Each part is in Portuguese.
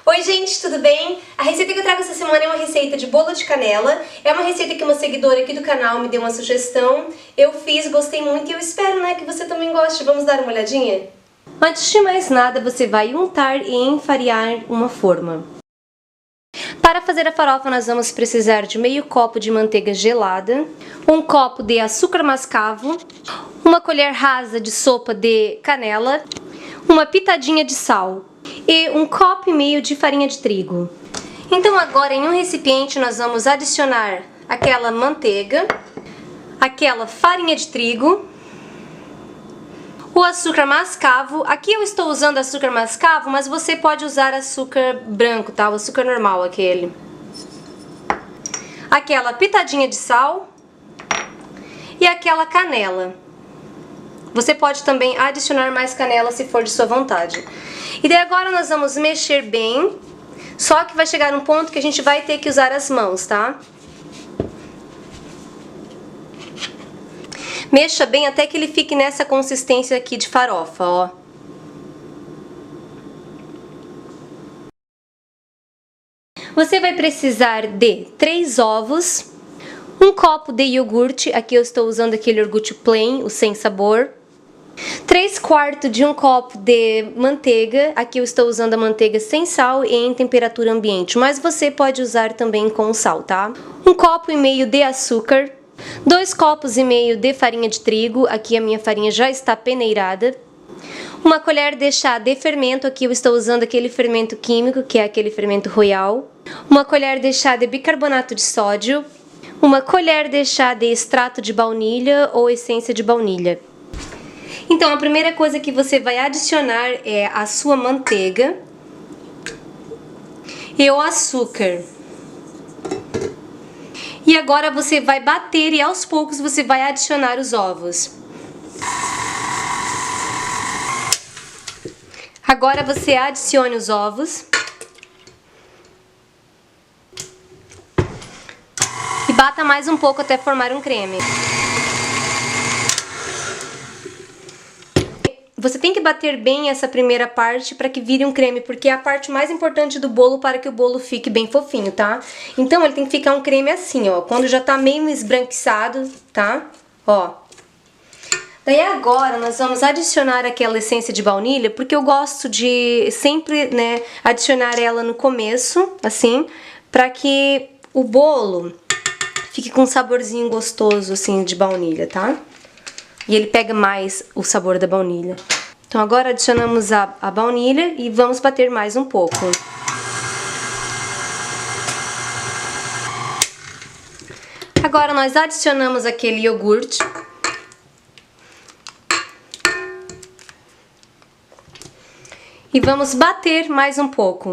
Oi gente, tudo bem? A receita que eu trago essa semana é uma receita de bolo de canela. É uma receita que uma seguidora aqui do canal me deu uma sugestão. Eu fiz, gostei muito e eu espero, que você também goste. Vamos dar uma olhadinha? Antes de mais nada, você vai untar e enfarinhar uma forma. Para fazer a farofa, nós vamos precisar de meio copo de manteiga gelada, um copo de açúcar mascavo, uma colher rasa de sopa de canela, uma pitadinha de sal e um copo e meio de farinha de trigo. Então agora em um recipiente nós vamos adicionar aquela manteiga, aquela farinha de trigo, o açúcar mascavo. Aqui eu estou usando açúcar mascavo, mas você pode usar açúcar branco, tá? O açúcar normal, aquele. Aquela pitadinha de sal e aquela canela. Você pode também adicionar mais canela se for de sua vontade. E daí agora nós vamos mexer bem, só que vai chegar um ponto que a gente vai ter que usar as mãos, tá? Mexa bem até que ele fique nessa consistência aqui de farofa, ó. Você vai precisar de 3 ovos, um copo de iogurte, aqui eu estou usando aquele iogurte plain, o sem sabor. 3/4 de um copo de manteiga, aqui eu estou usando a manteiga sem sal e em temperatura ambiente, mas você pode usar também com sal, tá? Um copo e meio de açúcar, 2 copos e meio de farinha de trigo, aqui a minha farinha já está peneirada. Uma colher de chá de fermento, aqui eu estou usando aquele fermento químico, que é aquele fermento royal. Uma colher de chá de bicarbonato de sódio. Uma colher de chá de extrato de baunilha ou essência de baunilha. Então, a primeira coisa que você vai adicionar é a sua manteiga e o açúcar. E agora você vai bater e aos poucos você vai adicionar os ovos. Agora você adicione os ovos. E bata mais um pouco até formar um creme. Você tem que bater bem essa primeira parte para que vire um creme, porque é a parte mais importante do bolo para que o bolo fique bem fofinho, tá? Então ele tem que ficar um creme assim, ó, quando já tá meio esbranquiçado, tá? Ó. Daí agora nós vamos adicionar aquela essência de baunilha, porque eu gosto de sempre, adicionar ela no começo, assim, para que o bolo fique com um saborzinho gostoso, assim, de baunilha, tá? E ele pega mais o sabor da baunilha. Então agora adicionamos a baunilha e vamos bater mais um pouco. Agora nós adicionamos aquele iogurte. E vamos bater mais um pouco.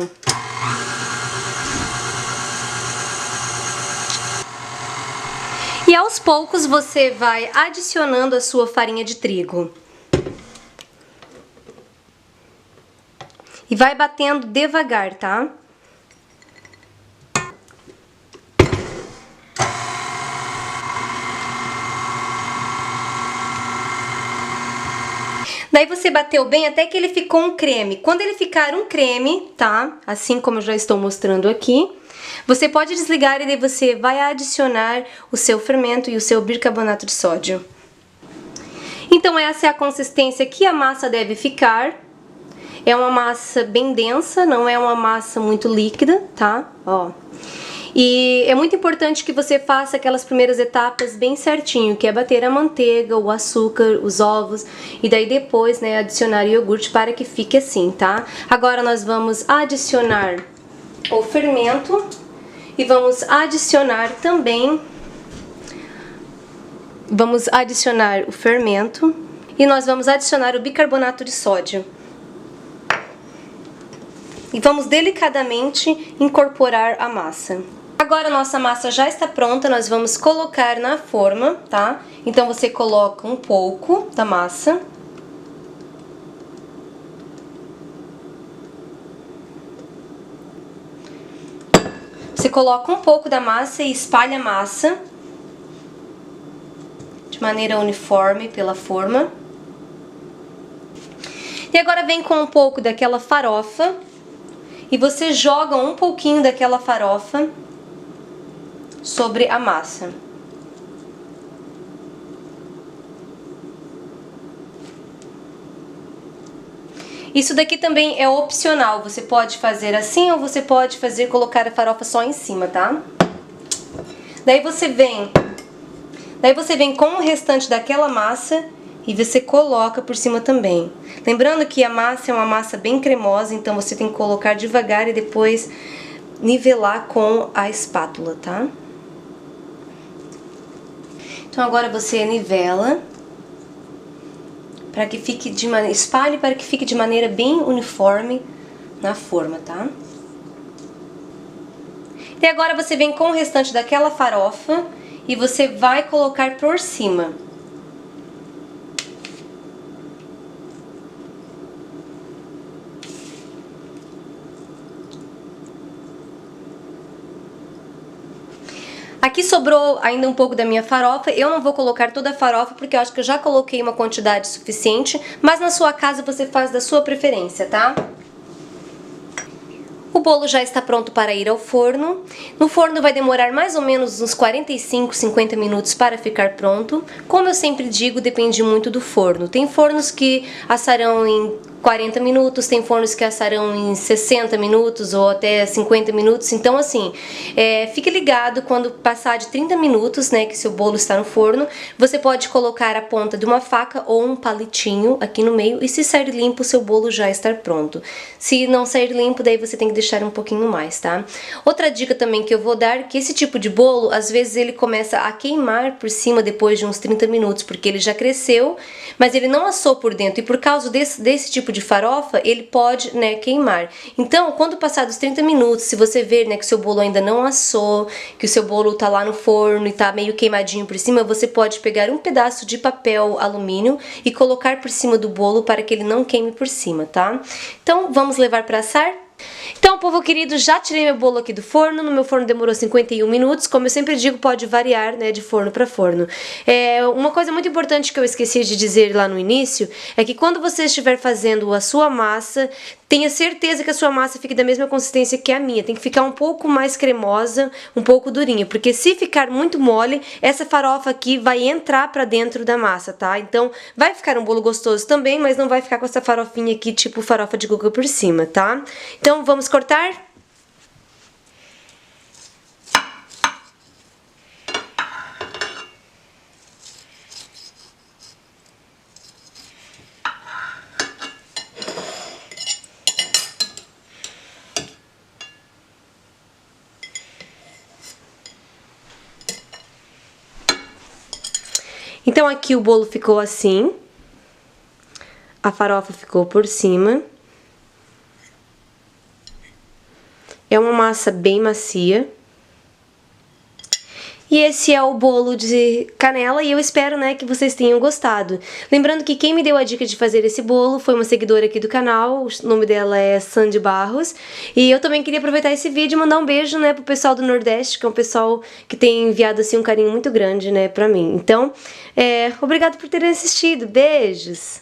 E aos poucos você vai adicionando a sua farinha de trigo. E vai batendo devagar, tá? Daí você bateu bem até que ele ficou um creme. Quando ele ficar um creme, tá? Assim como eu já estou mostrando aqui, você pode desligar e daí você vai adicionar o seu fermento e o seu bicarbonato de sódio. Então essa é a consistência que a massa deve ficar. É uma massa bem densa, não é uma massa muito líquida, tá? Ó. E é muito importante que você faça aquelas primeiras etapas bem certinho, que é bater a manteiga, o açúcar, os ovos, e daí depois, adicionar iogurte para que fique assim, tá? Agora nós vamos adicionar o fermento e vamos adicionar também, o fermento e nós vamos adicionar o bicarbonato de sódio. E vamos delicadamente incorporar a massa. Agora a nossa massa já está pronta, nós vamos colocar na forma, tá? Então você coloca um pouco da massa. Você coloca um pouco da massa e espalha a massa de maneira uniforme pela forma. E agora vem com um pouco daquela farofa e você joga um pouquinho daquela farofa sobre a massa. Isso daqui também é opcional, você pode fazer assim ou você pode fazer colocar a farofa só em cima, tá? Daí você vem com o restante daquela massa e você coloca por cima também. Lembrando que a massa é uma massa bem cremosa, então você tem que colocar devagar e depois nivelar com a espátula, tá? Então agora você nivela para que fique de maneira, espalhe para que fique de maneira bem uniforme na forma, tá? E agora você vem com o restante daquela farofa e você vai colocar por cima. Aqui sobrou ainda um pouco da minha farofa, eu não vou colocar toda a farofa porque eu acho que eu já coloquei uma quantidade suficiente, mas na sua casa você faz da sua preferência, tá? O bolo já está pronto para ir ao forno. No forno vai demorar mais ou menos uns 45, 50 minutos para ficar pronto. Como eu sempre digo, depende muito do forno. Tem fornos que assarão em 40 minutos, tem fornos que assarão em 60 minutos ou até 50 minutos. Então assim, fique ligado quando passar de 30 minutos, né, que seu bolo está no forno, você pode colocar a ponta de uma faca ou um palitinho aqui no meio e se sair limpo, o seu bolo já está pronto. Se não sair limpo, daí você tem que deixar um pouquinho mais, tá? Outra dica também que eu vou dar, que esse tipo de bolo, às vezes ele começa a queimar por cima depois de uns 30 minutos, porque ele já cresceu, mas ele não assou por dentro, e por causa desse tipo de farofa, ele pode, né, queimar. Então, quando passar dos 30 minutos, se você ver, né, que o seu bolo ainda não assou, que o seu bolo tá lá no forno e tá meio queimadinho por cima, você pode pegar um pedaço de papel alumínio e colocar por cima do bolo para que ele não queime por cima, tá? Então, vamos levar para assar? Então, povo querido, já tirei meu bolo aqui do forno. No meu forno demorou 51 minutos. Como eu sempre digo, pode variar, né, de forno para forno. Uma coisa muito importante que eu esqueci de dizer lá no início é que quando você estiver fazendo a sua massa, tenha certeza que a sua massa fique da mesma consistência que a minha. Tem que ficar um pouco mais cremosa, um pouco durinha, porque se ficar muito mole, essa farofa aqui vai entrar pra dentro da massa, tá? Então, vai ficar um bolo gostoso também, mas não vai ficar com essa farofinha aqui, tipo farofa de guga por cima, tá? Então, vamos cortar? Então aqui o bolo ficou assim, a farofa ficou por cima. É uma massa bem macia. E esse é o bolo de canela e eu espero, né, que vocês tenham gostado. Lembrando que quem me deu a dica de fazer esse bolo foi uma seguidora aqui do canal, o nome dela é Sandy Barros. E eu também queria aproveitar esse vídeo e mandar um beijo, né, pro pessoal do Nordeste, que é um pessoal que tem enviado, assim, um carinho muito grande, né, pra mim. Então, obrigado por terem assistido. Beijos!